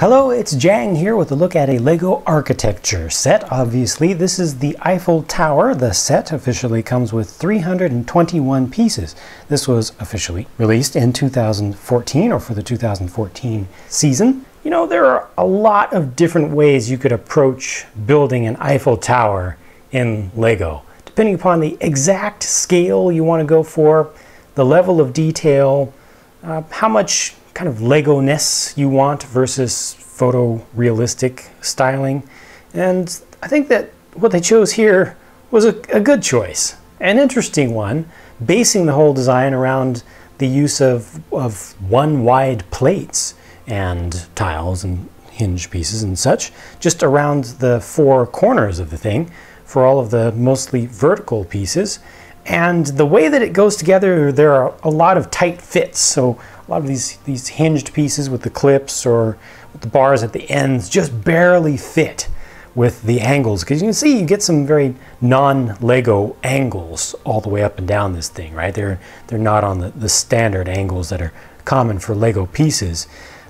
Hello, it's Jang here with a look at a LEGO architecture set. Obviously, this is the Eiffel Tower. The set officially comes with 321 pieces. This was officially released in 2014, or for the 2014 season. You know, there are a lot of different ways you could approach building an Eiffel Tower in LEGO, depending upon the exact scale you want to go for, the level of detail, how much kind of Lego-ness you want versus photorealistic styling. And I think that what they chose here was a good choice, an interesting one, basing the whole design around the use of one-wide plates and tiles and hinge pieces and such, just around the four corners of the thing for all of the mostly vertical pieces. And the way that it goes together, there are a lot of tight fits. So a lot of these hinged pieces with the clips or with the bars at the ends just barely fit with the angles. Because you can see you get some very non-Lego angles all the way up and down this thing, right? They're not on the standard angles that are common for Lego pieces.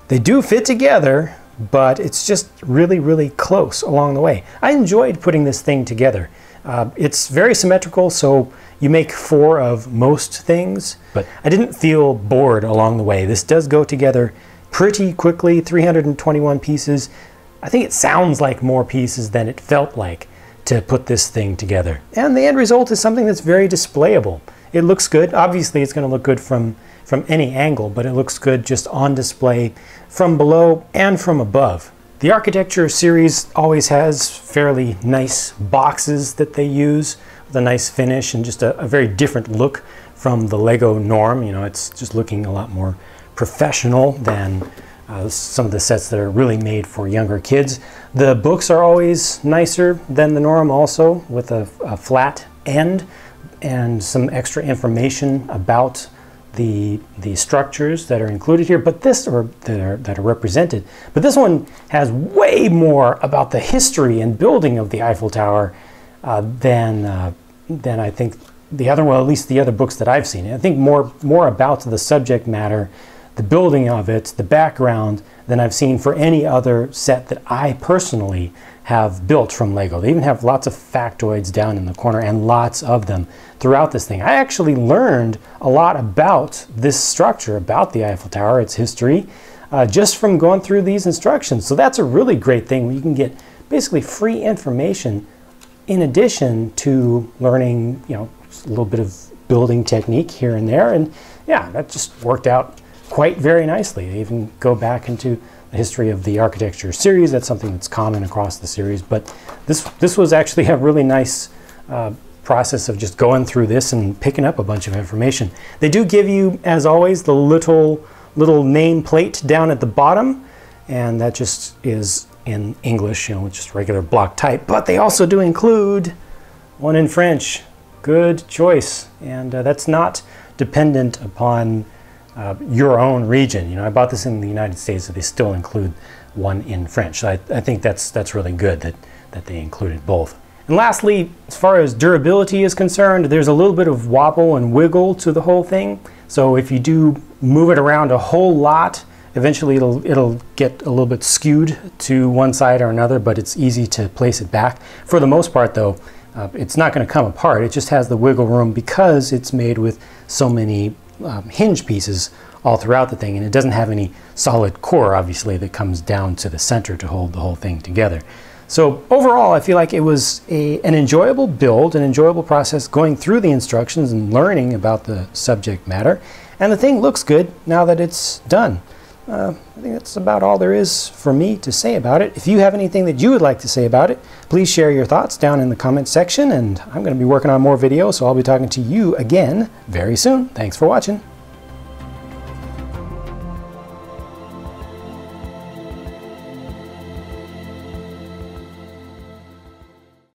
They do fit together, but it's just really, really close along the way. I enjoyed putting this thing together. It's very symmetrical, so you make four of most things, but I didn't feel bored along the way. This does go together pretty quickly, 321 pieces. I think it sounds like more pieces than it felt like to put this thing together. And the end result is something that's very displayable. It looks good. Obviously, it's going to look good from any angle, but it looks good just on display from below and from above. The architecture series always has fairly nice boxes that they use with a nice finish and just a very different look from the Lego norm. You know, it's just looking a lot more professional than some of the sets that are really made for younger kids. The books are always nicer than the norm also, with a flat end and some extra information about the structures that are included here, but that are represented. But this one has way more about the history and building of the Eiffel Tower than I think the other, well, at least the other books that I've seen. I think more about the subject matter, the building of it, the background, than I've seen for any other set that I personally have built from Lego. They even have lots of factoids down in the corner, and lots of them throughout this thing. I actually learned a lot about this structure, about the Eiffel Tower, its history, just from going through these instructions. So that's a really great thing, where you can get basically free information in addition to learning, you know, a little bit of building technique here and there. And yeah, that just worked out quite very nicely. They even go back into the history of the architecture series. That's something that's common across the series, but this was actually a really nice process of just going through this and picking up a bunch of information. They do give you, as always, the little name plate down at the bottom, and that just is in English, you know, just regular block type, but they also do include one in French. Good choice. And that's not dependent upon your own region. You know, I bought this in the United States, so they still include one in French. So I think that's really good that they included both. And lastly, as far as durability is concerned, there's a little bit of wobble and wiggle to the whole thing. So if you do move it around a whole lot, eventually it'll get a little bit skewed to one side or another, but it's easy to place it back. For the most part, though, it's not going to come apart. It just has the wiggle room because it's made with so many hinge pieces all throughout the thing, and it doesn't have any solid core, obviously, that comes down to the center to hold the whole thing together. So overall, I feel like it was an enjoyable build, an enjoyable process going through the instructions and learning about the subject matter, and the thing looks good now that it's done. I think that's about all there is for me to say about it. If you have anything that you would like to say about it, please share your thoughts down in the comments section, and I'm going to be working on more videos, so I'll be talking to you again very soon. Thanks for watching.